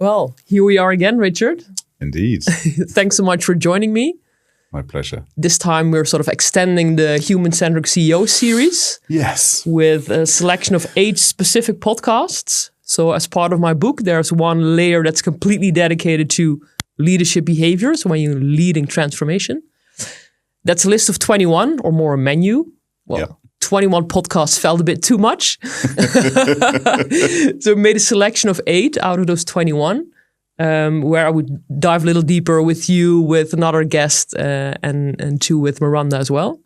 Well, here we are again, Richard. Indeed. Thanks so much for joining me. My pleasure. This time we're sort of extending the human-centric CEO series. Yes. With a selection of 8 specific podcasts. So as part of my book, there's one layer that's completely dedicated to leadership behaviors when you're leading transformation. That's a list of 21 or more a menu. Well, yep. 21 podcasts felt a bit too much. So I made a selection of 8 out of those 21, where I would dive a little deeper with you, with another guest, and 2 with Miranda as well.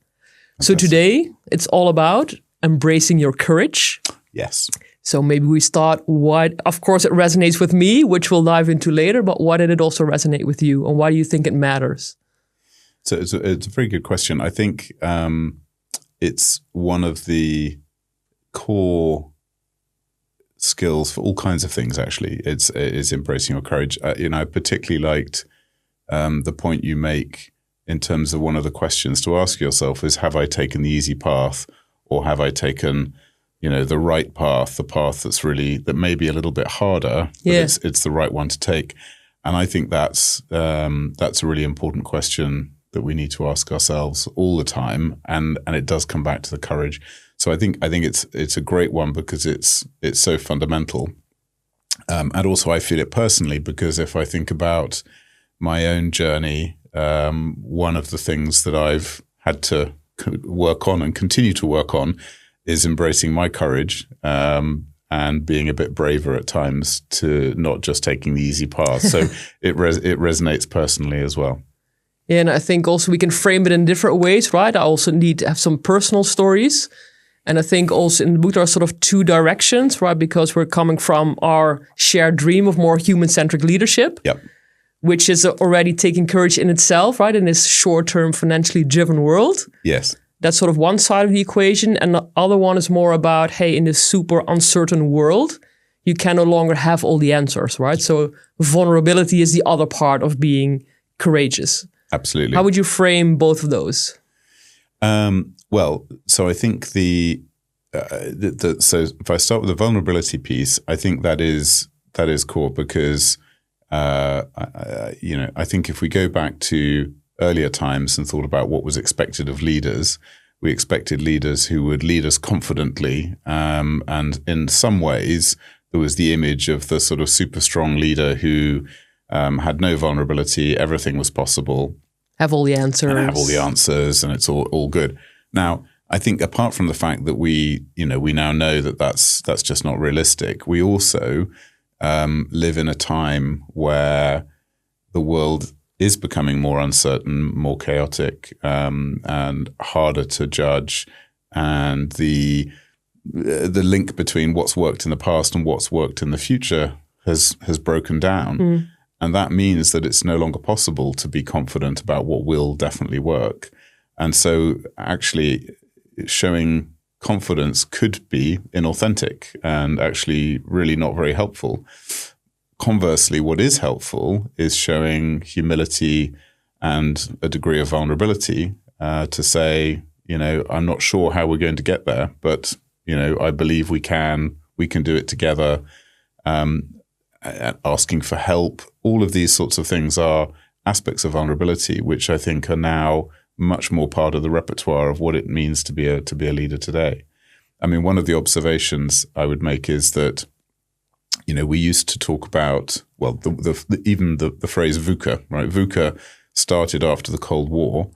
Fantastic. So today, it's all about embracing your courage. Yes. So maybe we start of course it resonates with me, which we'll dive into later, but why did it also resonate with you? And why do you think it matters? So it's a very good question. I think it's one of the core skills for all kinds of things, actually. It's embracing your courage. I particularly liked the point you make in terms of one of the questions to ask yourself is, have I taken the easy path, or have I taken the right path, the path that may be a little bit harder, but it's the right one to take. And I think that's a really important question that we need to ask ourselves all the time, and it does come back to the courage. So I think it's a great one because it's so fundamental, and also I feel it personally because if I think about my own journey, one of the things that I've had to work on and continue to work on is embracing my courage and being a bit braver at times to not just taking the easy path. So it resonates personally as well. Yeah, and I think also we can frame it in different ways, right? I also need to have some personal stories. And I think also in the book there are sort of 2 directions, right? Because we're coming from our shared dream of more human-centric leadership, which is already taking courage in itself, right? In this short-term, financially driven world. Yes. That's sort of one side of the equation. And the other one is more about, hey, in this super uncertain world, you can no longer have all the answers, right? So vulnerability is the other part of being courageous. Absolutely. How would you frame both of those? Well, so I think so if I start with the vulnerability piece, I think that is core because, I think if we go back to earlier times and thought about what was expected of leaders, we expected leaders who would lead us confidently. And in some ways, there was the image of the sort of super strong leader who had no vulnerability, everything was possible. Have all the answers. And it's all good. Now, I think apart from the fact that we now know that that's just not realistic, we also live in a time where the world is becoming more uncertain, more chaotic, and harder to judge. And the link between what's worked in the past and what's worked in the future has broken down. Mm. And that means that it's no longer possible to be confident about what will definitely work. And so actually showing confidence could be inauthentic and actually really not very helpful. Conversely, what is helpful is showing humility and a degree of vulnerability to say, I'm not sure how we're going to get there, but, I believe we can do it together. Asking for help, all of these sorts of things are aspects of vulnerability, which I think are now much more part of the repertoire of what it means to be a leader today. I mean, one of the observations I would make is that, we used to talk about, well, even the phrase VUCA, right? VUCA started after the Cold War,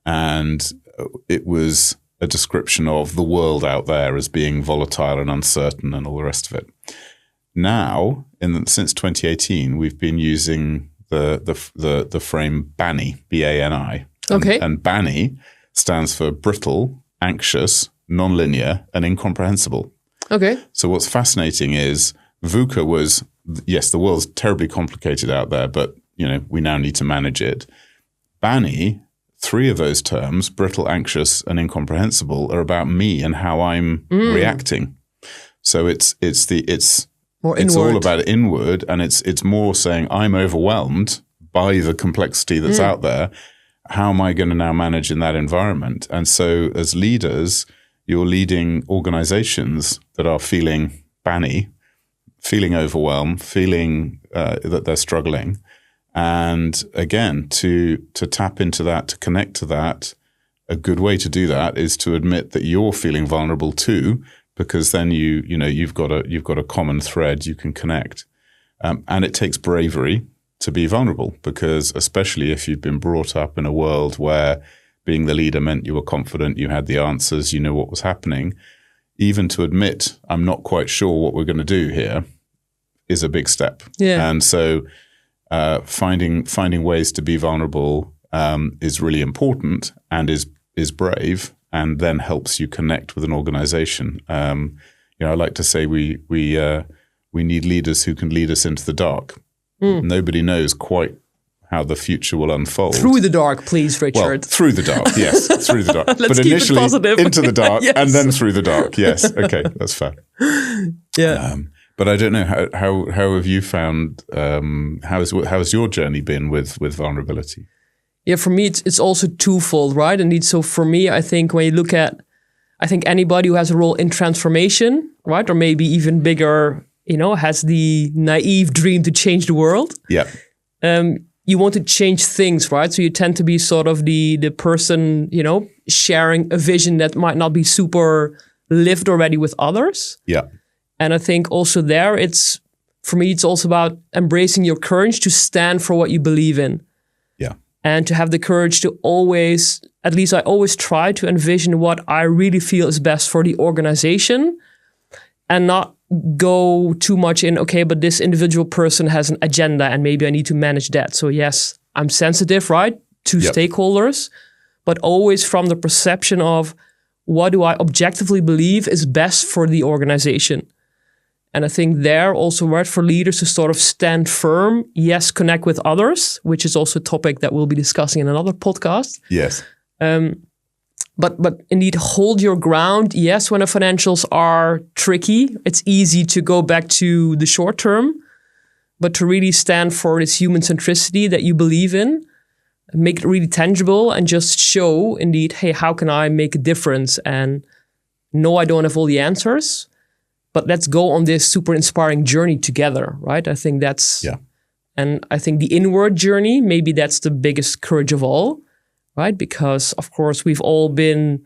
and it was a description of the world out there as being volatile and uncertain and all the rest of it. Now, since 2018, we've been using the frame BANI, B-A-N-I. Okay. And BANI stands for brittle, anxious, nonlinear, and incomprehensible. Okay. So what's fascinating is VUCA was, yes, the world's terribly complicated out there, but we now need to manage it. BANI, 3 of those terms, brittle, anxious, and incomprehensible, are about me and how I'm reacting. So it's all about inward, and it's more saying I'm overwhelmed by the complexity that's out there. How am I going to now manage in that environment? And so as leaders, you're leading organizations that are feeling BANI, feeling overwhelmed, feeling that they're struggling. And again, to tap into that, to connect to that, a good way to do that is to admit that you're feeling vulnerable too, because then you've got a common thread you can connect. And it takes bravery to be vulnerable, because especially if you've been brought up in a world where being the leader meant you were confident, you had the answers, you knew what was happening, even to admit, I'm not quite sure what we're going to do here, is a big step. Yeah. And so finding ways to be vulnerable is really important and is brave, and then helps you connect with an organization. I like to say we need leaders who can lead us into the dark. Nobody knows quite how the future will unfold. Through the dark, please, Richard. Well, through the dark, yes, through the dark. Let's but keep initially it positive. into the dark, Yes. and then through the dark. Yes, okay, that's fair. Yeah. But I don't know how have you found how's your journey been with vulnerability? Yeah, for me, it's also twofold, right? Indeed. So for me, I think when you look at, I think anybody who has a role in transformation, right, or maybe even bigger, has the naive dream to change the world. Yeah. You want to change things, right? So you tend to be sort of the person, sharing a vision that might not be super lived already with others. Yeah. And I think also there, for me, it's also about embracing your courage to stand for what you believe in. Yeah. And to have the courage to always, at least I always try to envision what I really feel is best for the organization, and not go too much in, okay, but this individual person has an agenda and maybe I need to manage that. So yes, I'm sensitive, right, to stakeholders, but always from the perception of what do I objectively believe is best for the organization. And I think there also, right, for leaders to sort of stand firm, yes, connect with others, which is also a topic that we'll be discussing in another podcast. Yes. But indeed, hold your ground. Yes, when the financials are tricky, it's easy to go back to the short term, but to really stand for this human centricity that you believe in, make it really tangible, and just show, indeed, hey, how can I make a difference? And no, I don't have all the answers, but let's go on this super inspiring journey together, right? I think that's, and I think the inward journey, maybe that's the biggest courage of all. Right? Because, of course, we've all been,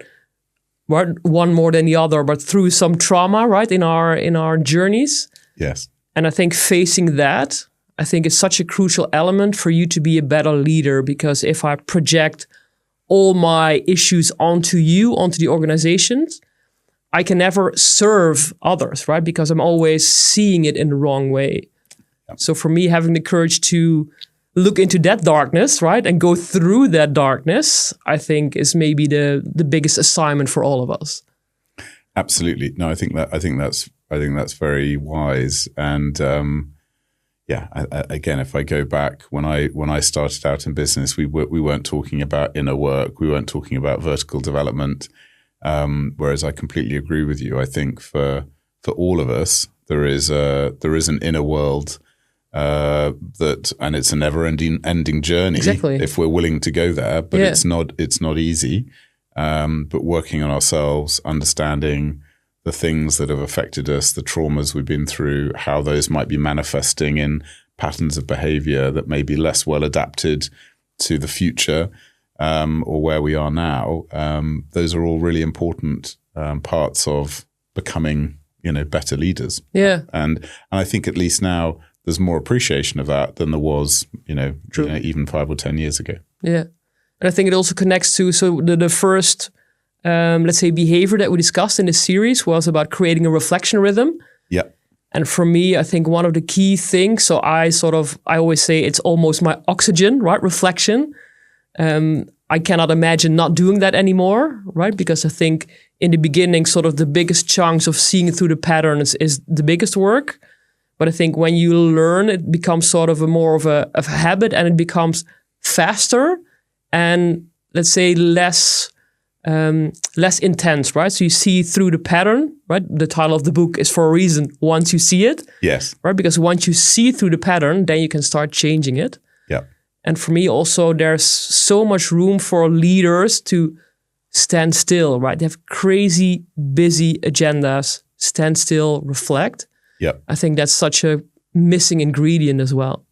one more than the other, but through some trauma, right, in our journeys. Yes. And I think facing that, I think is such a crucial element for you to be a better leader. Because if I project all my issues onto you, onto the organizations, I can never serve others, right? Because I'm always seeing it in the wrong way. Yep. So for me, having the courage to look into that darkness, right, and go through that darkness, I think is maybe the biggest assignment for all of us. Absolutely. No, I think that's very wise. And again, if I go back when I started out in business, we weren't talking about inner work, we weren't talking about vertical development. Whereas I completely agree with you. I think for all of us, there is an inner world. And it's a never-ending journey. Exactly. If we're willing to go there, but it's not easy. But working on ourselves, understanding the things that have affected us, the traumas we've been through, how those might be manifesting in patterns of behavior that may be less well adapted to the future, or where we are now. Those are all really important parts of becoming, better leaders. Yeah. And I think at least now, there's more appreciation of that than there was, even 5 or 10 years ago. Yeah. And I think it also connects to, so the first, let's say, behavior that we discussed in this series was about creating a reflection rhythm. Yeah. And for me, I think one of the key things, so I always say it's almost my oxygen, right? Reflection. I cannot imagine not doing that anymore, right? Because I think in the beginning, sort of the biggest chunks of seeing through the patterns is the biggest work. But I think when you learn, it becomes sort of more of a habit, and it becomes faster and, let's say, less intense, right? So you see through the pattern, right? The title of the book is for a reason, once you see it. Yes. Right? Because once you see through the pattern, then you can start changing it. Yeah. And for me also, there's so much room for leaders to stand still, right? They have crazy busy agendas, stand still, reflect. Yeah, I think that's such a missing ingredient as well.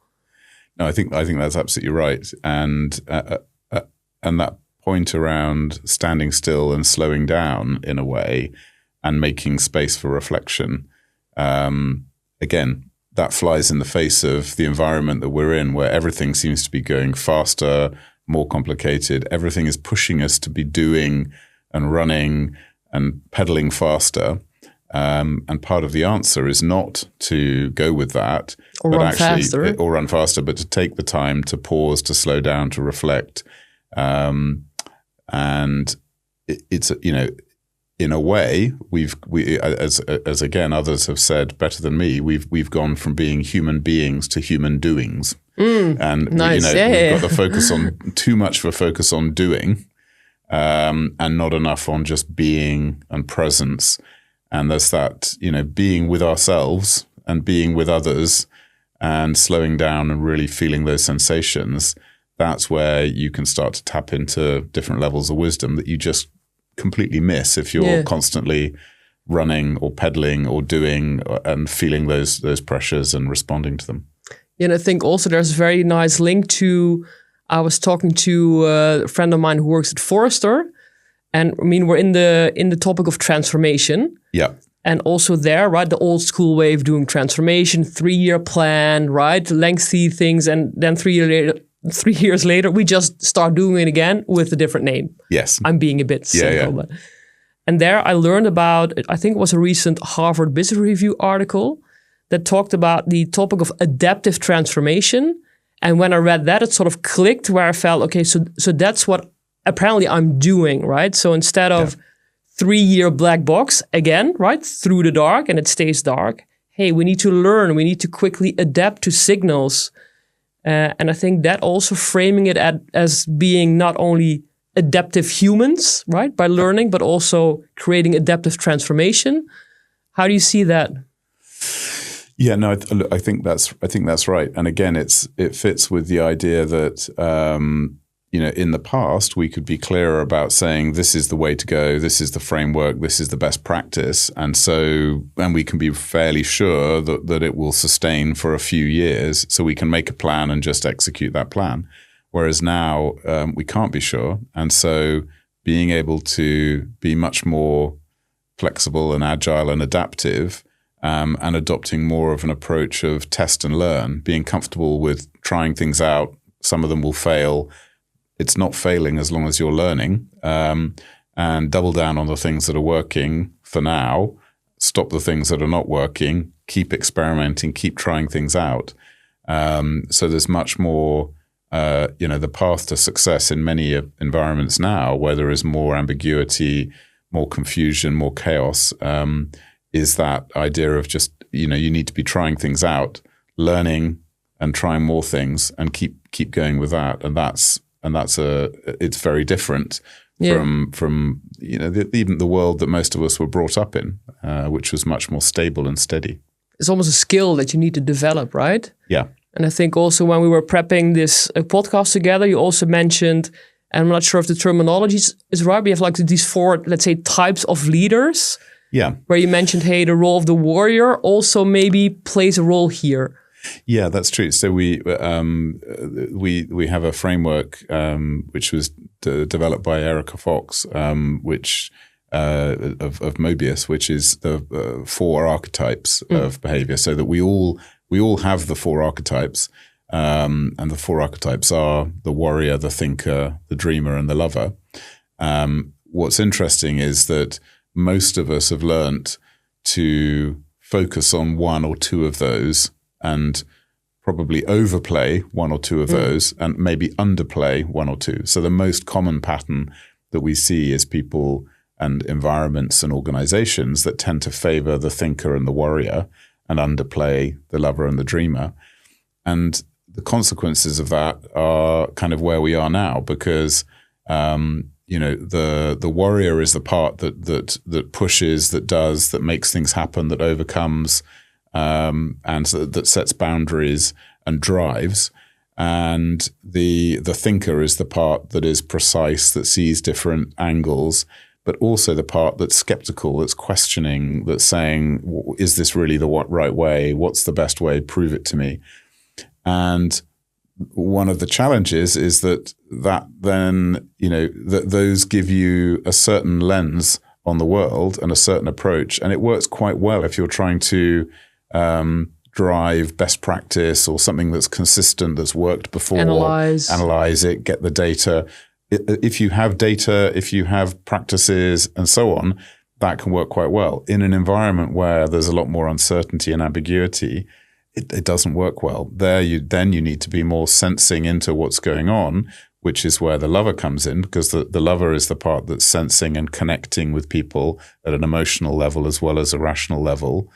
No, I think that's absolutely right, and that point around standing still and slowing down in a way, and making space for reflection. Again, that flies in the face of the environment that we're in, where everything seems to be going faster, more complicated. Everything is pushing us to be doing and running and pedaling faster. And part of the answer is not to go with that, or run faster, but to take the time to pause, to slow down, to reflect. And it's, in a way, as again others have said better than me, we've gone from being human beings to human doings, and nice. We've got the focus on too much of a focus on doing, and not enough on just being and presence. And there's that, being with ourselves and being with others, and slowing down and really feeling those sensations. That's where you can start to tap into different levels of wisdom that you just completely miss if you're constantly running or pedaling or doing and feeling those pressures and responding to them. And I think also there's a very nice link to, I was talking to a friend of mine who works at Forrester, and I mean, we're in the topic of transformation. Yeah. And also there, right, the old school way of doing transformation, 3-year plan, right, lengthy things, and then 3 years later, we just start doing it again with a different name. Yes. I'm being a bit cynical. But. And there I learned about, I think it was a recent Harvard Business Review article that talked about the topic of adaptive transformation. And when I read that, it sort of clicked where I felt, okay, so that's what apparently I'm doing, right? So instead of 3-year black box, again, right, through the dark, and it stays dark, hey, we need to learn, we need to quickly adapt to signals. And I think that also framing it as being not only adaptive humans, right, by learning, but also creating adaptive transformation. How do you see that? Yeah, no, I think that's right. And again, it fits with the idea that in the past we could be clearer about saying this is the way to go, this is the framework, this is the best practice, and we can be fairly sure that it will sustain for a few years, so we can make a plan and just execute that plan. Whereas now we can't be sure, and so being able to be much more flexible and agile and adaptive, and adopting more of an approach of test and learn, being comfortable with trying things out. Some of them will fail. It's not failing as long as you're learning, and double down on the things that are working for now, stop the things that are not working, keep experimenting, keep trying things out. So there's much more, the path to success in many environments now, where there is more ambiguity, more confusion, more chaos, is that idea of just, you need to be trying things out, learning and trying more things, and keep going with that. And it's very different from even the world that most of us were brought up in, which was much more stable and steady. It's almost a skill that you need to develop, right? Yeah. And I think also when we were prepping this podcast together, you also mentioned, and I'm not sure if the terminology is right, but you have like these 4, let's say, types of leaders. Yeah. Where you mentioned, hey, the role of the warrior also maybe plays a role here. Yeah, that's true. So we have a framework which was developed by Erica Fox, which of Mobius, which is the 4 archetypes of behavior. So that we all have the 4 archetypes, and the 4 archetypes are the warrior, the thinker, the dreamer, and the lover. What's interesting is that most of us have learnt to focus on 1 or 2 of those, and probably overplay 1 or 2 of those, and maybe underplay 1 or 2. So the most common pattern that we see is people and environments and organizations that tend to favor the thinker and the warrior and underplay the lover and the dreamer. And the consequences of that are kind of where we are now, because the warrior is the part that pushes, that does, that makes things happen, that overcomes, and that sets boundaries and drives. And the thinker is the part that is precise, that sees different angles, but also the part that's skeptical, that's questioning, that's saying, is this really the right way? What's the best way? Prove it to me. And one of the challenges is that then, that those give you a certain lens on the world and a certain approach. And it works quite well if you're trying to drive best practice or something that's consistent, that's worked before. Analyze it, get the data. If you have data, if you have practices and so on, that can work quite well. In an environment where there's a lot more uncertainty and ambiguity, it doesn't work well. There, you need to be more sensing into what's going on, which is where the lover comes in, because the lover is the part that's sensing and connecting with people at an emotional level as well as a rational level,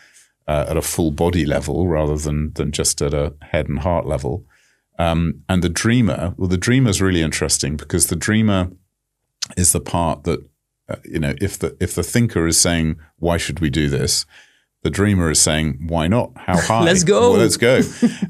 at a full body level rather than just at a head and heart level. And the dreamer is really interesting, because the dreamer is the part that, if the thinker is saying, why should we do this? The dreamer is saying, why not? How high? Let's go. Well, let's go.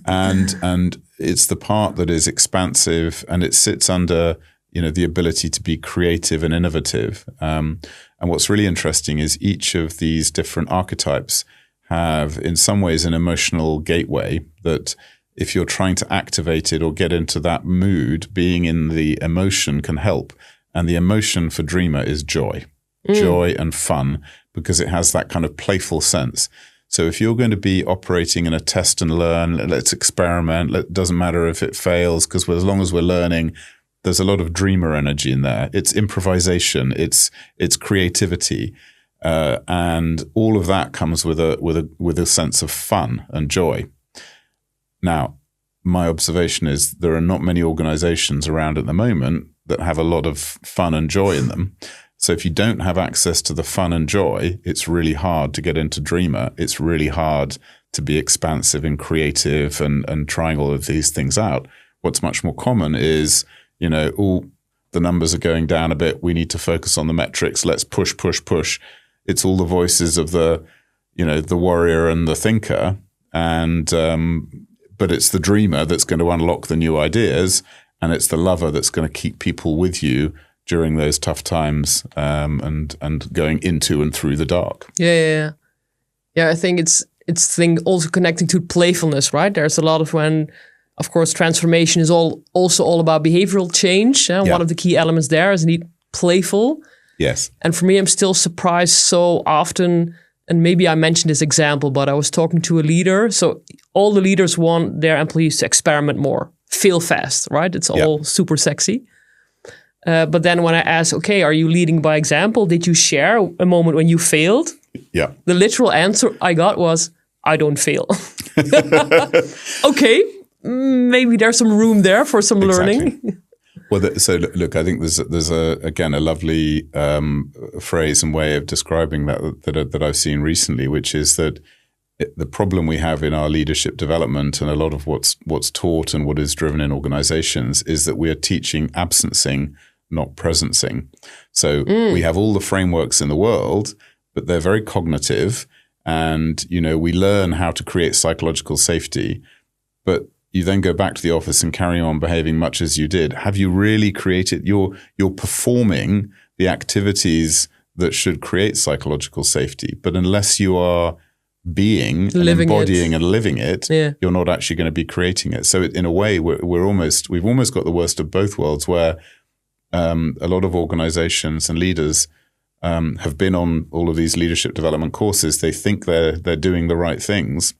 And it's the part that is expansive, and it sits under, the ability to be creative and innovative. And what's really interesting is each of these different archetypes have, in some ways, an emotional gateway that if you're trying to activate it or get into that mood, being in the emotion can help. And the emotion for dreamer is joy. Joy and fun, because it has that kind of playful sense. So if you're going to be operating in a test and learn, let's experiment, it doesn't matter if it fails, because as long as we're learning, there's a lot of dreamer energy in there. It's improvisation, it's creativity, and all of that comes with a sense of fun and joy. Now, my observation is there are not many organizations around at the moment that have a lot of fun and joy in them. So if you don't have access to the fun and joy, it's really hard to get into dreamer. It's really hard to be expansive and creative and trying all of these things out. What's much more common is, the numbers are going down a bit. We need to focus on the metrics. Let's push. It's all the voices of the warrior and the thinker. And, but it's the dreamer that's going to unlock the new ideas. And it's the lover that's going to keep people with you during those tough times, and going into and through the dark. Yeah. I think it's also connecting to playfulness, right? There's a lot of when, of course, transformation is also all about behavioral change. One of the key elements there is indeed playful. Yes. And for me, I'm still surprised so often. And maybe I mentioned this example, but I was talking to a leader. So all the leaders want their employees to experiment more, fail fast, right? It's all super sexy. But then when I asked, okay, are you leading by example? Did you share a moment when you failed? Yeah. The literal answer I got was, I don't fail. Okay, maybe there's some room there for some learning. Well, so look, I think there's a lovely phrase and way of describing that I've seen recently, which is that the problem we have in our leadership development and a lot of what's taught and what is driven in organizations is that we are teaching absencing, not presencing. So we have all the frameworks in the world, but they're very cognitive, and we learn how to create psychological safety, but you then go back to the office and carry on behaving much as you did. Have you really created? You're performing the activities that should create psychological safety, but unless you are being and embodying and living it, you're not actually going to be creating it. So in a way, we've almost got the worst of both worlds, where a lot of organizations and leaders have been on all of these leadership development courses. They think they're doing the right things.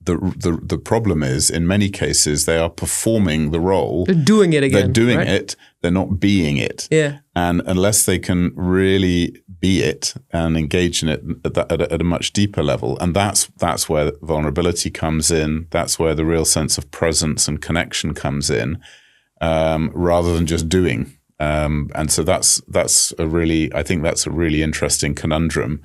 The problem is, in many cases, they are performing the role. They're doing it again. They're doing it. They're not being it. Yeah. And unless they can really be it and engage in it at a much deeper level, and that's where vulnerability comes in. That's where the real sense of presence and connection comes in, rather than just doing. And so that's a really interesting conundrum.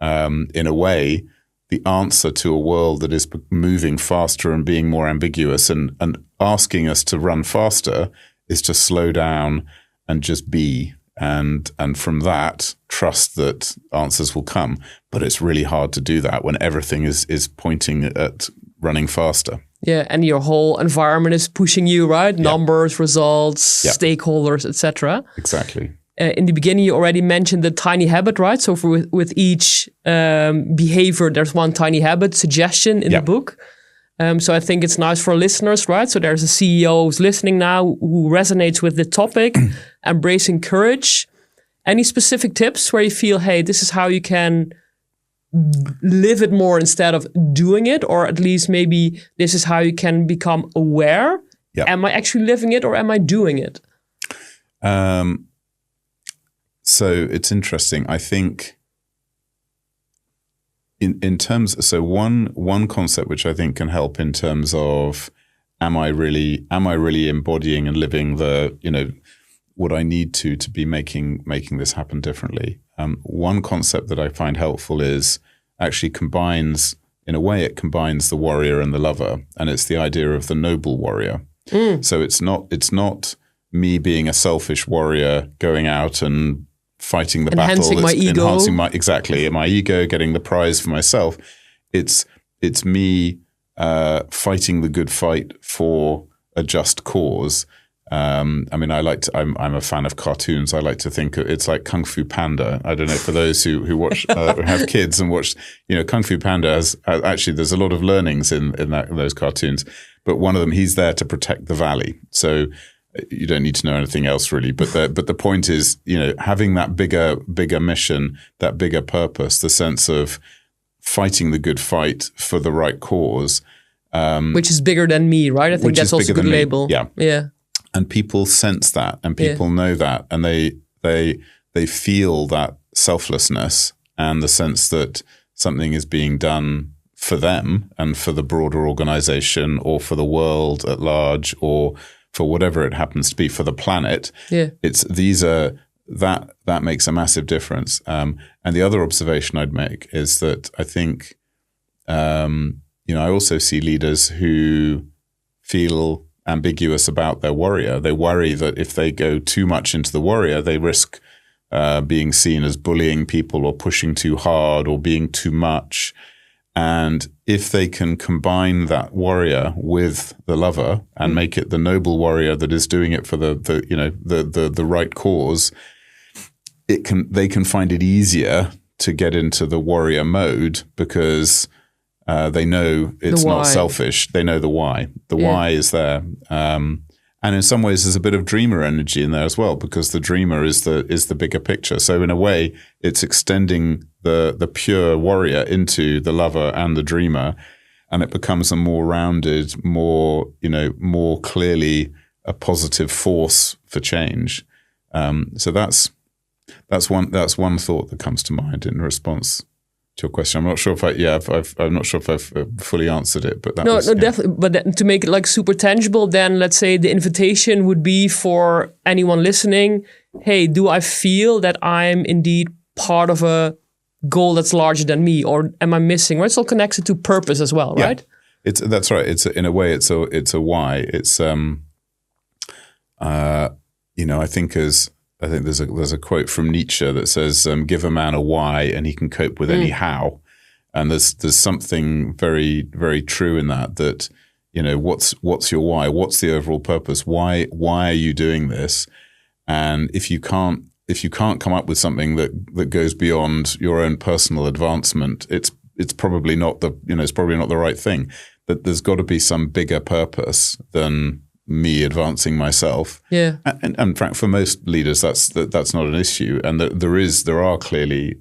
In a way, the answer to a world that is moving faster and being more ambiguous and asking us to run faster is to slow down and just be, and from that trust that answers will come. But it's really hard to do that when everything is pointing at running faster. Yeah, and your whole environment is pushing you, right? Numbers, results, stakeholders, etc. Exactly. in the beginning, you already mentioned the tiny habit, right? So with each behavior, there's one tiny habit suggestion in the book. So I think it's nice for listeners, right? So there's a CEO who's listening now who resonates with the topic, embracing courage. Any specific tips where you feel, hey, this is how you can live it more instead of doing it? Or at least maybe this is how you can become aware. Yep. Am I actually living it or am I doing it? So it's interesting. I think in terms, so one concept which I think can help in terms of am I really embodying and living the, what I need to be making this happen differently. One concept that I find helpful is actually combines the warrior and the lover, and it's the idea of the noble warrior. So it's not me being a selfish warrior going out and fighting the enhancing battle. My ego. Enhancing my ego, getting the prize for myself. It's me fighting the good fight for a just cause. I'm a fan of cartoons. I like to think it's like Kung Fu Panda. I don't know, for those who watch, have kids and watch, Kung Fu Panda has actually, there's a lot of learnings in those cartoons, but one of them, he's there to protect the valley. So you don't need to know anything else really. But the point is, having that bigger mission, that bigger purpose, the sense of fighting the good fight for the right cause. Which is bigger than me, right? I think that's also a good label. Yeah. And people sense that, and people know that, and they feel that selflessness and the sense that something is being done for them and for the broader organization or for the world at large or for whatever it happens to be, for the planet. Yeah. That makes a massive difference. And the other observation I'd make is that I think, I also see leaders who feel ambiguous about their warrior. They worry that if they go too much into the warrior, they risk being seen as bullying people or pushing too hard or being too much. And if they can combine that warrior with the lover and make it the noble warrior that is doing it for the right cause, they can find it easier to get into the warrior mode because they know it's not selfish. They know the why. The why is there. And in some ways, there's a bit of dreamer energy in there as well, because the dreamer is the bigger picture. So in a way, it's extending the pure warrior into the lover and the dreamer, and it becomes a more rounded, more clearly a positive force for change. So that's one thought that comes to mind in response to your question. I'm not sure if I'm not sure if I've fully answered it, but definitely. But to make it like super tangible, then let's say the invitation would be for anyone listening. Hey, do I feel that I'm indeed part of a goal that's larger than me, or am I missing? Right, it's all connected to purpose as well, right? That's right. It's in a way, it's a why. It's I think there's a quote from Nietzsche that says, "Give a man a why, and he can cope with any how." And there's something very, very true in that. That what's your why? What's the overall purpose? Why are you doing this? And if you can't come up with something that goes beyond your own personal advancement, it's probably not the right thing. That there's got to be some bigger purpose than me advancing myself. Yeah. And in fact, for most leaders, that's not an issue. And there are clearly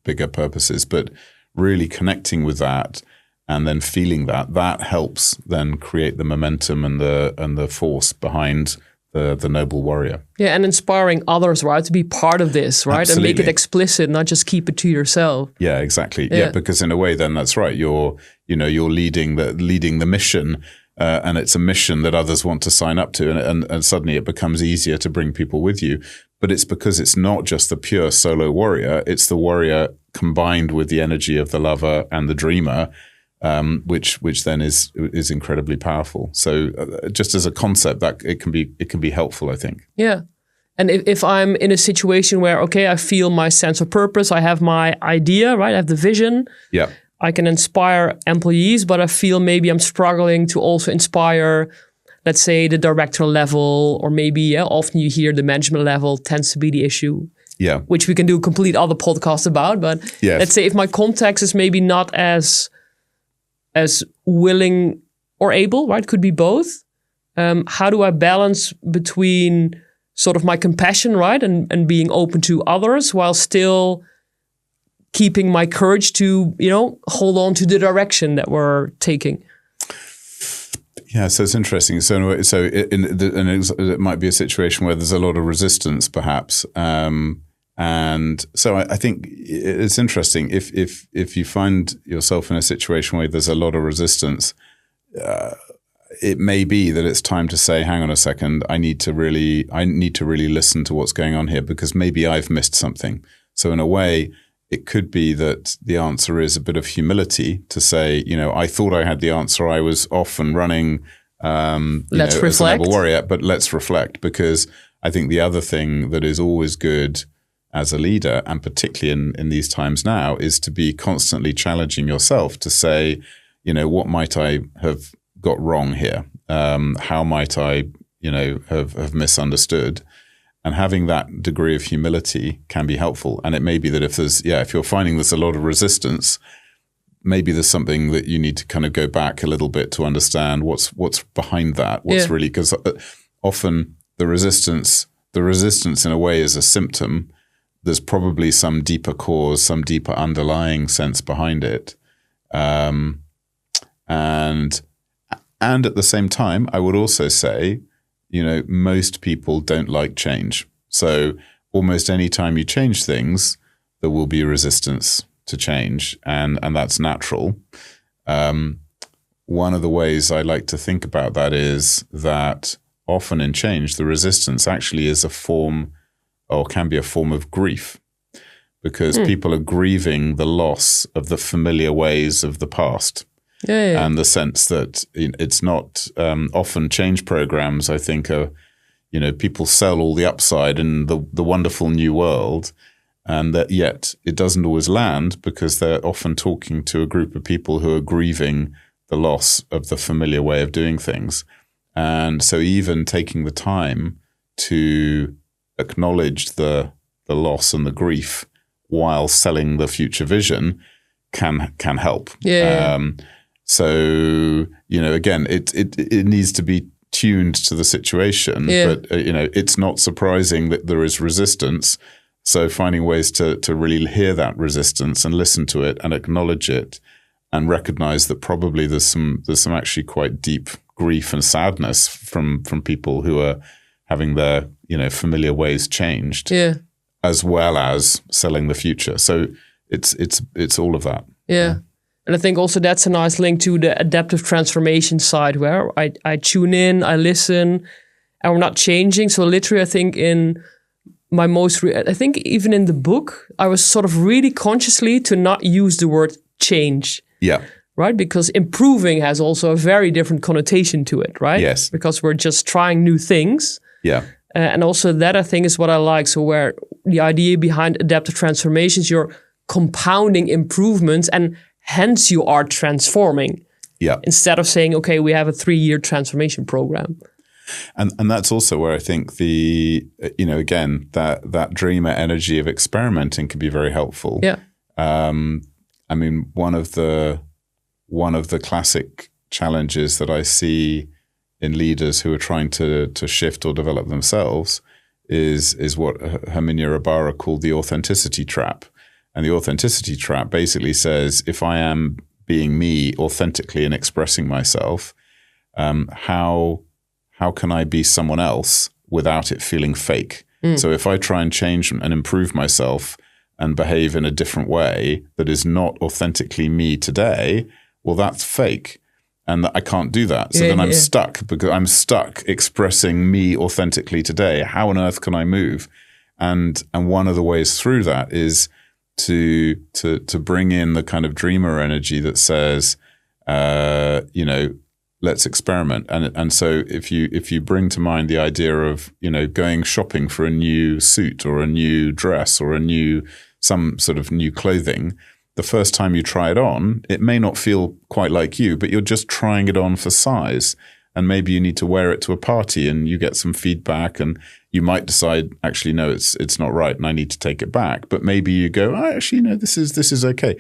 bigger purposes, but really connecting with that and then feeling that helps then create the momentum and the force behind the noble warrior. Yeah, and inspiring others, right, to be part of this, right? Absolutely. And make it explicit, not just keep it to yourself. Yeah, exactly. Yeah, because in a way, then that's right. You're leading the mission. And it's a mission that others want to sign up to, and suddenly it becomes easier to bring people with you. But it's because it's not just the pure solo warrior; it's the warrior combined with the energy of the lover and the dreamer, which then is incredibly powerful. So, just as a concept, that it can be helpful, I think. Yeah, and if I'm in a situation where I feel my sense of purpose, I have my idea, right? I have the vision. Yeah. I can inspire employees, but I feel maybe I'm struggling to also inspire let's say, the director level, or maybe often you hear the management level tends to be the issue. Yeah. Which we can do a complete other podcast about. But yes. Let's say if my context is maybe not as willing or able, right? Could be both. How do I balance between sort of my compassion, right? And being open to others while still keeping my courage to, hold on to the direction that we're taking. Yeah, so it's interesting. It might be a situation where there's a lot of resistance, perhaps, and so I think it's interesting if you find yourself in a situation where there's a lot of resistance. It may be that it's time to say, "Hang on a second, I need to really listen to what's going on here because maybe I've missed something." So in a way, it could be that the answer is a bit of humility to say, I thought I had the answer. I was off and running let's reflect. As a rebel warrior, but let's reflect, because I think the other thing that is always good as a leader, and particularly in these times now, is to be constantly challenging yourself to say, what might I have got wrong here? How might I, have misunderstood? And having that degree of humility can be helpful. And it may be that if you're finding there's a lot of resistance, maybe there's something that you need to kind of go back a little bit to understand what's behind that. What's really, because often the resistance in a way is a symptom. There's probably some deeper cause, some deeper underlying sense behind it. And at the same time, I would also say, most people don't like change. So almost any time you change things, there will be resistance to change, and that's natural. One of the ways I like to think about that is that often in change, the resistance actually is a form, or can be a form of grief, because people are grieving the loss of the familiar ways of the past. Yeah. And the sense that it's not often change programs, I think, are, people sell all the upside in the wonderful new world, and that yet it doesn't always land because they're often talking to a group of people who are grieving the loss of the familiar way of doing things. And so even taking the time to acknowledge the loss and the grief while selling the future vision can help. Yeah. So, again, it needs to be tuned to the situation, but, it's not surprising that there is resistance. So finding ways to really hear that resistance and listen to it and acknowledge it and recognize that probably there's some actually quite deep grief and sadness from people who are having their, familiar ways changed, as well as selling the future. So it's all of that. Yeah. And I think also that's a nice link to the adaptive transformation side, where I tune in, I listen, and we're not changing. So literally, I think in my I think even in the book, I was sort of really consciously to not use the word change. Yeah. Right? Because improving has also a very different connotation to it, right? Yes. Because we're just trying new things. Yeah. And also that, I think, is what I like. So where the idea behind adaptive transformations, you're compounding improvements, and hence you are transforming. Yeah. Instead of saying, okay, we have a 3-year transformation program. And that's also where I think again, that dreamer energy of experimenting can be very helpful. Yeah. I mean, one of the classic challenges that I see in leaders who are trying to shift or develop themselves is what Herminia Ibarra called the authenticity trap. And the authenticity trap basically says, if I am being me authentically and expressing myself, how can I be someone else without it feeling fake? So if I try and change and improve myself and behave in a different way that is not authentically me today, well, that's fake. And I can't do that. So then I'm stuck, because I'm stuck expressing me authentically today. How on earth can I move? And one of the ways through that is to bring in the kind of dreamer energy that says, let's experiment. And so if you bring to mind the idea of, going shopping for a new suit or a new dress or some sort of new clothing, the first time you try it on, it may not feel quite like you, but you're just trying it on for size. and maybe you need to wear it to a party and you get some feedback and you might decide, actually, no, it's not right and I need to take it back. But maybe you go, actually, no, this is okay.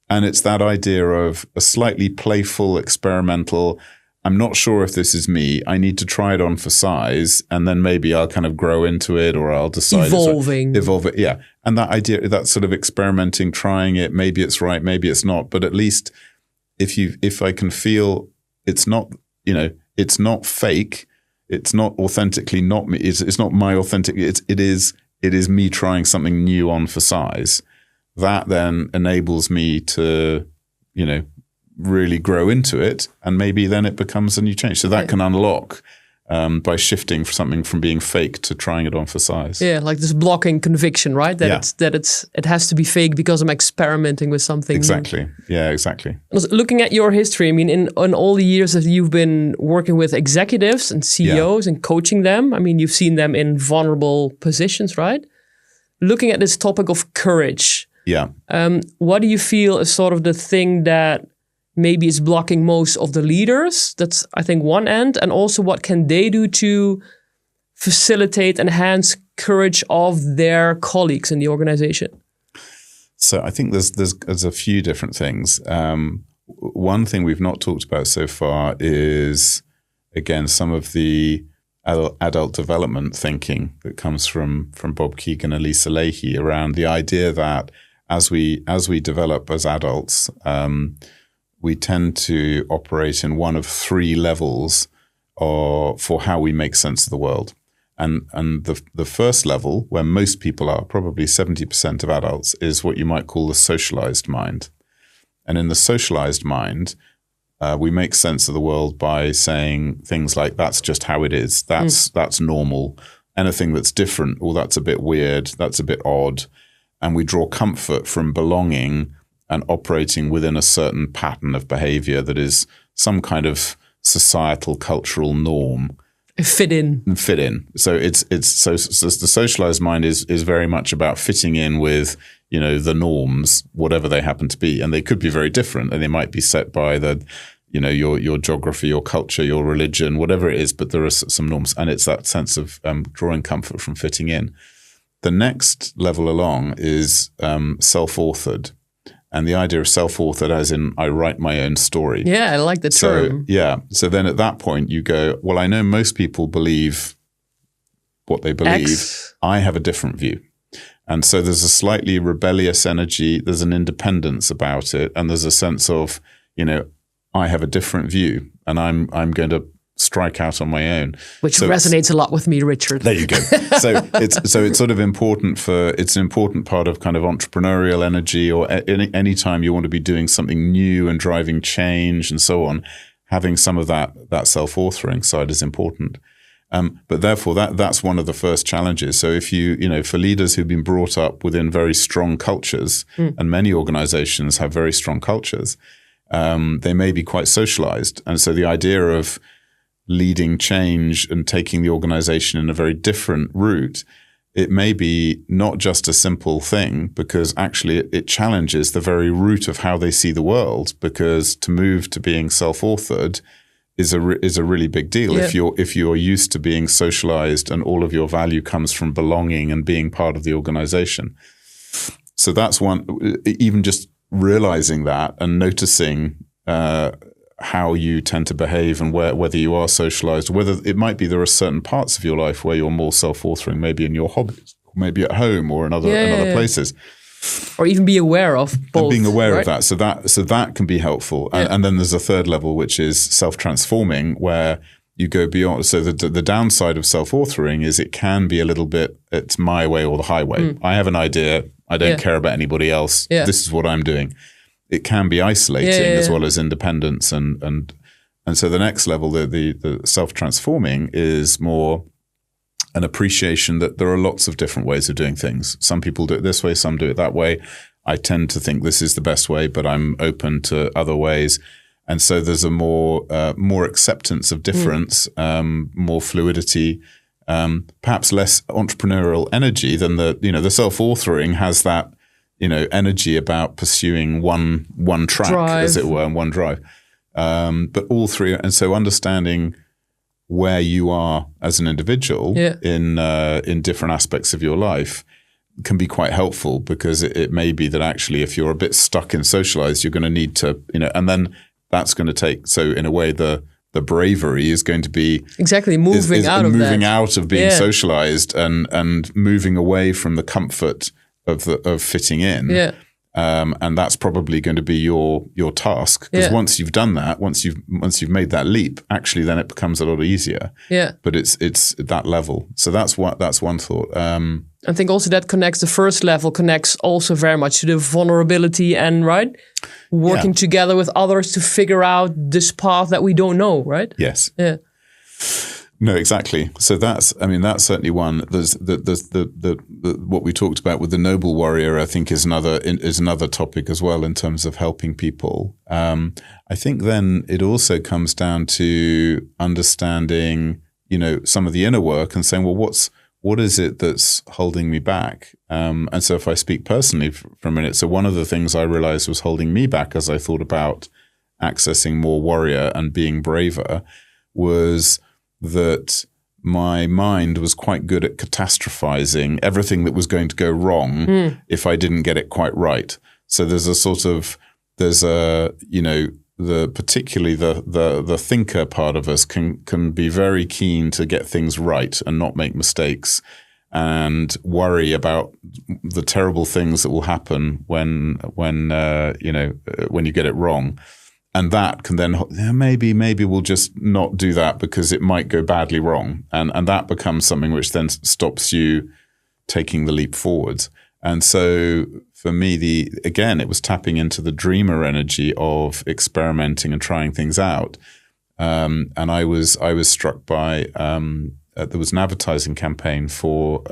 And it's that idea of a slightly playful, experimental, I'm not sure if this is me. I need to try it on for size, and then maybe I'll kind of grow into it, or I'll decide evolve it. Yeah, and that idea, that sort of experimenting, trying it. Maybe it's right, maybe it's not. But at least if I can feel it's not, it's not fake, it's not authentically not me. It's not my authentic. It is me trying something new on for size. That then enables me to, really grow into it, and maybe then it becomes a new change. So that can unlock by shifting something from being fake to trying it on for size. Yeah, like this blocking conviction, right? It has to be fake because I'm experimenting with something. Exactly. New. Yeah, exactly. Looking at your history, I mean, in all the years that you've been working with executives and CEOs and coaching them, I mean, you've seen them in vulnerable positions, right? Looking at this topic of courage, what do you feel is sort of the thing that maybe is blocking most of the leaders? That's, I think, one end. And also, what can they do to facilitate, enhance courage of their colleagues in the organization? So I think there's a few different things. One thing we've not talked about so far is, again, some of the adult development thinking that comes from Bob Keegan and Lisa Leahy around the idea that as we develop as adults, we tend to operate in one of three levels for how we make sense of the world. And the first level, where most people are, probably 70% of adults, is what you might call the socialized mind. And in the socialized mind, we make sense of the world by saying things like, that's just how it is. That's normal. Anything that's different, that's a bit weird, that's a bit odd. And we draw comfort from belonging and operating within a certain pattern of behavior that is some kind of societal, cultural norm. Fit in. So it's the socialized mind is very much about fitting in with, the norms, whatever they happen to be. And they could be very different, and they might be set by your geography, your culture, your religion, whatever it is, but there are some norms. And it's that sense of drawing comfort from fitting in. The next level along is self-authored. And the idea of self-authored as in I write my own story. Yeah, I like the term. So then at that point you go, well, I know most people believe what they believe. X. I have a different view. And so there's a slightly rebellious energy. There's an independence about it. And there's a sense of, I have a different view and I'm going to strike out on my own. Which resonates a lot with me, Richard. There you go. So it's sort of important it's an important part of kind of entrepreneurial energy, or any time you want to be doing something new and driving change and so on, having some of that self-authoring side is important. But therefore that's one of the first challenges. So if for leaders who've been brought up within very strong cultures, and many organizations have very strong cultures, they may be quite socialized. And so the idea of leading change and taking the organization in a very different route, it may be not just a simple thing, because actually it challenges the very root of how they see the world, because to move to being self-authored is a really big deal. Yeah. If you're used to being socialized and all of your value comes from belonging and being part of the organization. So that's one, even just realizing that and noticing how you tend to behave and whether you are socialized, whether it might be there are certain parts of your life where you're more self-authoring, maybe in your hobbies, maybe at home or in other places. Or even be aware of both. And being aware of that. So that can be helpful. Yeah. And then there's a third level, which is self-transforming, where you go beyond. So the downside of self-authoring is it can be a little bit, it's my way or the highway. I have an idea. I don't care about anybody else. Yeah. This is what I'm doing. It can be isolating as well as independence. And so the next level, the self-transforming, is more an appreciation that there are lots of different ways of doing things. Some people do it this way, some do it that way. I tend to think this is the best way, but I'm open to other ways. And so there's a more acceptance of difference, more fluidity, perhaps less entrepreneurial energy than the self-authoring has that, energy about pursuing one track, as it were, and one drive. But all three, and so understanding where you are as an individual in different aspects of your life can be quite helpful, because it may be that actually if you're a bit stuck in socialized, you're going to need to, and then that's going to take, so in a way the bravery is going to be exactly moving out of being socialized and moving away from the comfort of fitting in. Yeah. And that's probably going to be your task, because once you've done that, once you've made that leap, actually then it becomes a lot easier. Yeah. But it's at that level. So that's one thought. I think also that connects, the first level connects also very much to the vulnerability and working together with others to figure out this path that we don't know, right? Yes. Yeah. No, exactly. So that's certainly one. There's the what we talked about with the noble warrior, I think is another topic as well in terms of helping people. I think then it also comes down to understanding, some of the inner work and saying, well, what is it that's holding me back? And so if I speak personally for a minute, so one of the things I realized was holding me back as I thought about accessing more warrior and being braver was that my mind was quite good at catastrophizing everything that was going to go wrong if I didn't get it quite right. So particularly the thinker part of us can be very keen to get things right and not make mistakes and worry about the terrible things that will happen when you get it wrong. And that can then, maybe we'll just not do that because it might go badly wrong. And that becomes something which then stops you taking the leap forwards. And so for me, it was tapping into the dreamer energy of experimenting and trying things out. And I was struck by, there was an advertising campaign for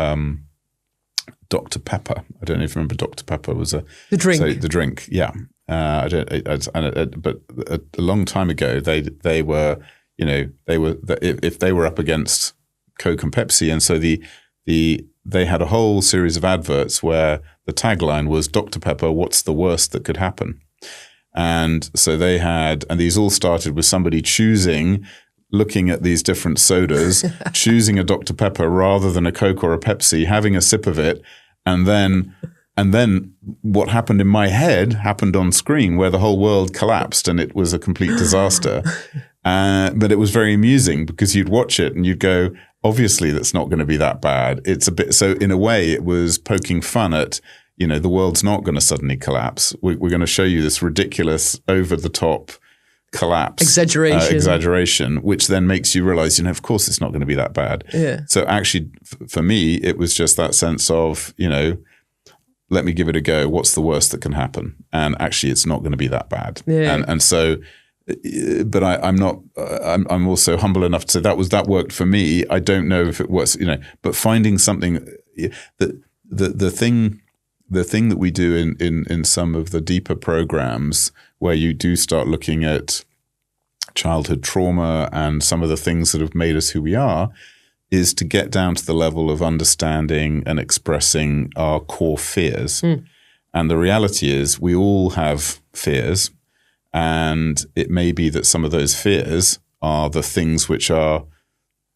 Dr. Pepper. I don't know if you remember Dr. Pepper was the drink. So the drink, yeah. But a long time ago, they were if they were up against Coke and Pepsi, and so they had a whole series of adverts where the tagline was Dr. Pepper, what's the worst that could happen? And so and these all started with somebody looking at these different sodas, choosing a Dr. Pepper rather than a Coke or a Pepsi, having a sip of it, and then what happened in my head happened on screen, where the whole world collapsed and it was a complete disaster. But it was very amusing because you'd watch it and you'd go, obviously that's not going to be that bad. It's a bit, so in a way it was poking fun at, the world's not going to suddenly collapse. We're going to show you this ridiculous, over the top collapse. Exaggeration, which then makes you realize, of course it's not going to be that bad. Yeah. So actually for me, it was just that sense of, let me give it a go. What's the worst that can happen? And actually, it's not going to be that bad. Yeah. And so, but I'm not. I'm also humble enough to say that worked for me. I don't know if it was, but finding something that the thing that we do in some of the deeper programs where you do start looking at childhood trauma and some of the things that have made us who we are, is to get down to the level of understanding and expressing our core fears. And the reality is we all have fears, and it may be that some of those fears are the things which are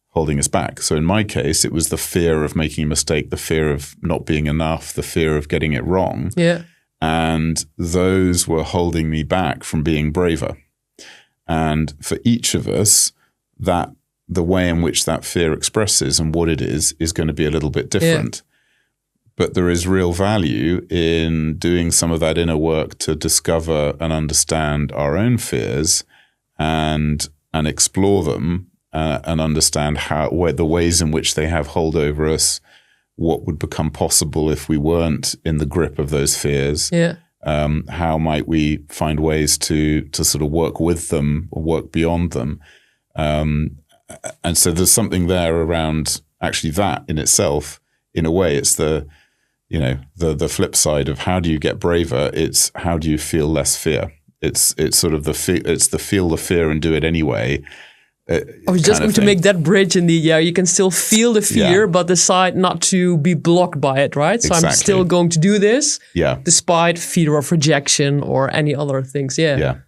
holding us back. So in my case, it was the fear of making a mistake, the fear of not being enough, the fear of getting it wrong. Yeah. And those were holding me back from being braver. And for each of us, the way in which that fear expresses and what it is going to be a little bit different. Yeah. But there is real value in doing some of that inner work to discover and understand our own fears and explore them and understand where the ways in which they have hold over us, what would become possible if we weren't in the grip of those fears. Yeah. How might we find ways to sort of work with them or work beyond them? And so there's something there around actually that in itself. In a way, it's the flip side of how do you get braver? It's how do you feel less fear? It's sort of feel the fear and do it anyway. I was just going to make that bridge you can still feel the fear, but decide not to be blocked by it, right? So exactly. I'm still going to do this, despite fear of rejection or any other things. Yeah.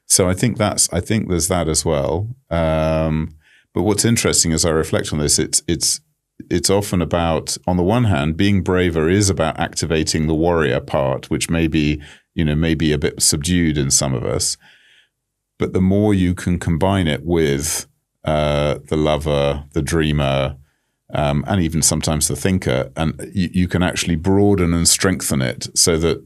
So I think there's that as well. But But what's interesting as I reflect on this, it's often about, on the one hand, being braver is about activating the warrior part, which may be a bit subdued in some of us. But the more you can combine it with the lover, the dreamer, and even sometimes the thinker, and you can actually broaden and strengthen it so that,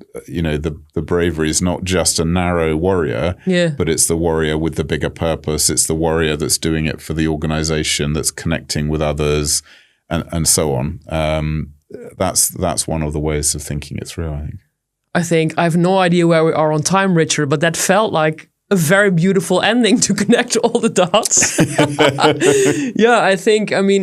the bravery is not just a narrow warrior, but it's the warrior with the bigger purpose. It's the warrior that's doing it for the organization, that's connecting with others, and so on. That's one of the ways of thinking it through, I think. I have no idea where we are on time, Richard, but that felt like a very beautiful ending to connect all the dots.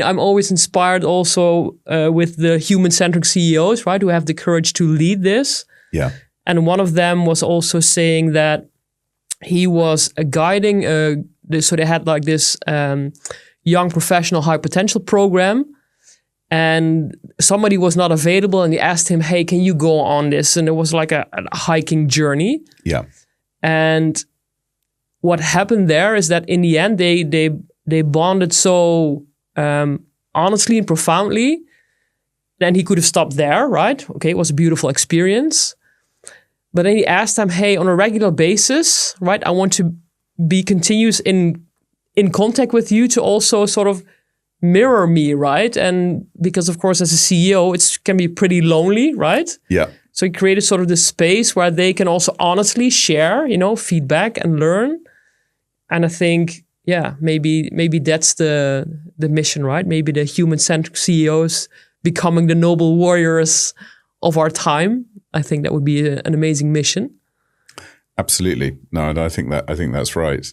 I'm always inspired also with the human-centric CEOs, right, who have the courage to lead this. Yeah. And one of them was also saying that he was guiding, so they had like this young professional high potential program, and somebody was not available, and he asked him, hey, can you go on this? And it was like a hiking journey. Yeah. And what happened there is that in the end, they bonded so honestly and profoundly. Then he could have stopped there, right? Okay, it was a beautiful experience. But then he asked him, hey, on a regular basis, right, I want to be continuous in contact with you to also sort of mirror me, right? And because, of course, as a CEO, it can be pretty lonely, right? Yeah. So he created sort of this space where they can also honestly share, feedback and learn. And I think, maybe that's the mission, right? Maybe the human-centric CEOs becoming the noble warriors of our time. I think that would be an amazing mission. Absolutely. No, I think that's right.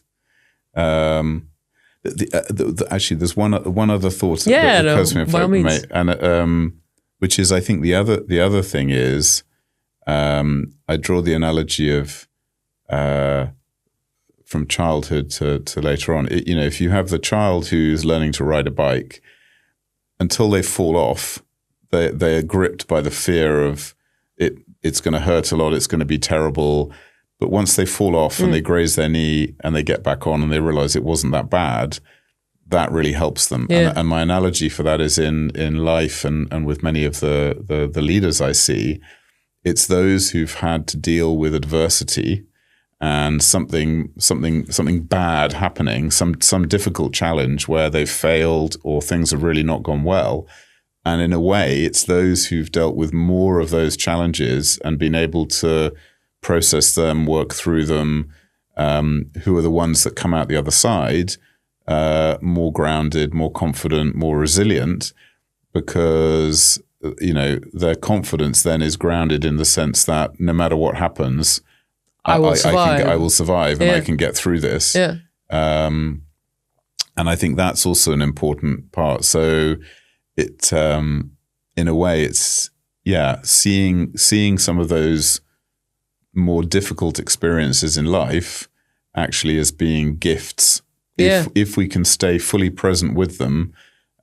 Actually, there's one other thought that occurs to me, if I may, and which is, I think the other thing is, I draw the analogy of from childhood to later on. If you have the child who's learning to ride a bike, until they fall off, they are gripped by the fear of it. It's going to hurt a lot. It's going to be terrible. But once they fall off and they graze their knee and they get back on and they realize it wasn't that bad, that really helps them. Yeah. And my analogy for that is in life and with many of the leaders I see, it's those who've had to deal with adversity and something bad happening, some difficult challenge where they've failed or things have really not gone well. And in a way, it's those who've dealt with more of those challenges and been able to process them, work through them, who are the ones that come out the other side more grounded, more confident, more resilient, because their confidence then is grounded in the sense that no matter what happens, I will survive and I can get through this. Yeah. And I think that's also an important part. So it, in a way, it's seeing some of those more difficult experiences in life actually as being gifts. If we can stay fully present with them,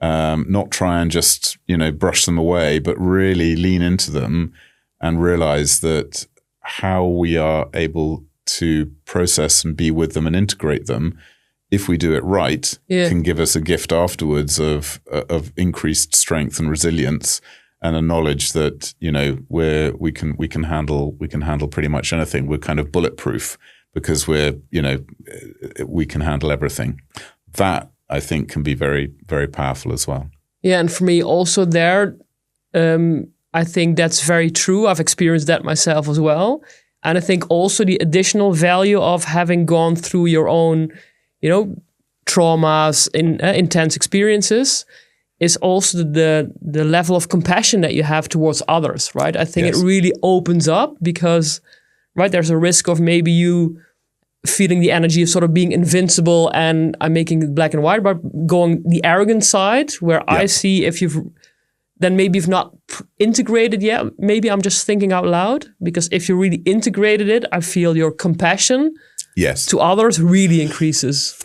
not try and just, brush them away, but really lean into them and realize that how we are able to process and be with them and integrate them, if we do it right, can give us a gift afterwards of increased strength and resilience, and a knowledge that we can handle pretty much anything. We're kind of bulletproof because we can handle everything. That I think can be very, very powerful as well. Yeah, and for me also there, I think that's very true. I've experienced that myself as well, and I think also the additional value of having gone through your own, traumas, intense experiences, is also the level of compassion that you have towards others, right? I think it really opens up because, right, there's a risk of maybe you feeling the energy of sort of being invincible, and I'm making it black and white, but going the arrogant side where I see if you've not integrated yet, maybe I'm just thinking out loud, because if you really integrated it, I feel your compassion to others really increases.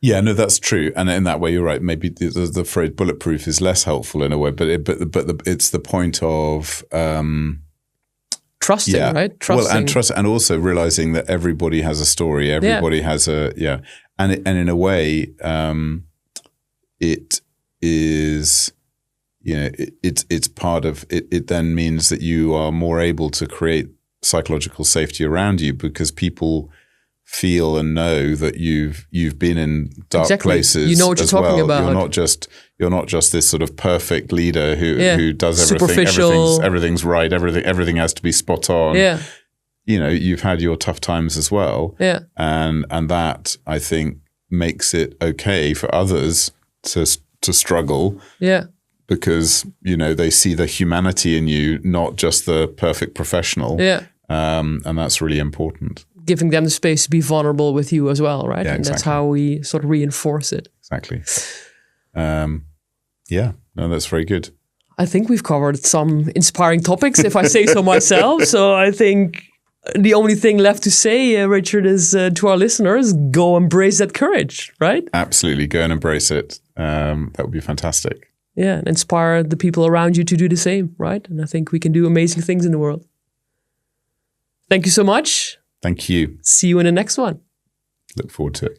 Yeah, no, that's true, and in that way, you're right. Maybe the phrase "bulletproof" is less helpful in a way, but it's the point of trusting, right? Trusting. Well, and trust, and also realizing that everybody has a story. Everybody has and in a way, it is, it's part of it. It then means that you are more able to create psychological safety around you because people feel and know that you've been in dark places. You know what you're talking about. You're not just this sort of perfect leader who does everything. Everything's right. Everything has to be spot on. Yeah. You've had your tough times as well. Yeah. And that, I think, makes it okay for others to struggle. Yeah. Because, they see the humanity in you, not just the perfect professional. Yeah. And that's really important. Giving them the space to be vulnerable with you as well, right? Yeah, and that's how we sort of reinforce it. Exactly. That's very good. I think we've covered some inspiring topics, if I say so myself. So I think the only thing left to say, Richard, is to our listeners, go embrace that courage, right? Absolutely. Go and embrace it. That would be fantastic. Yeah, and inspire the people around you to do the same, right? And I think we can do amazing things in the world. Thank you so much. Thank you. See you in the next one. Look forward to it.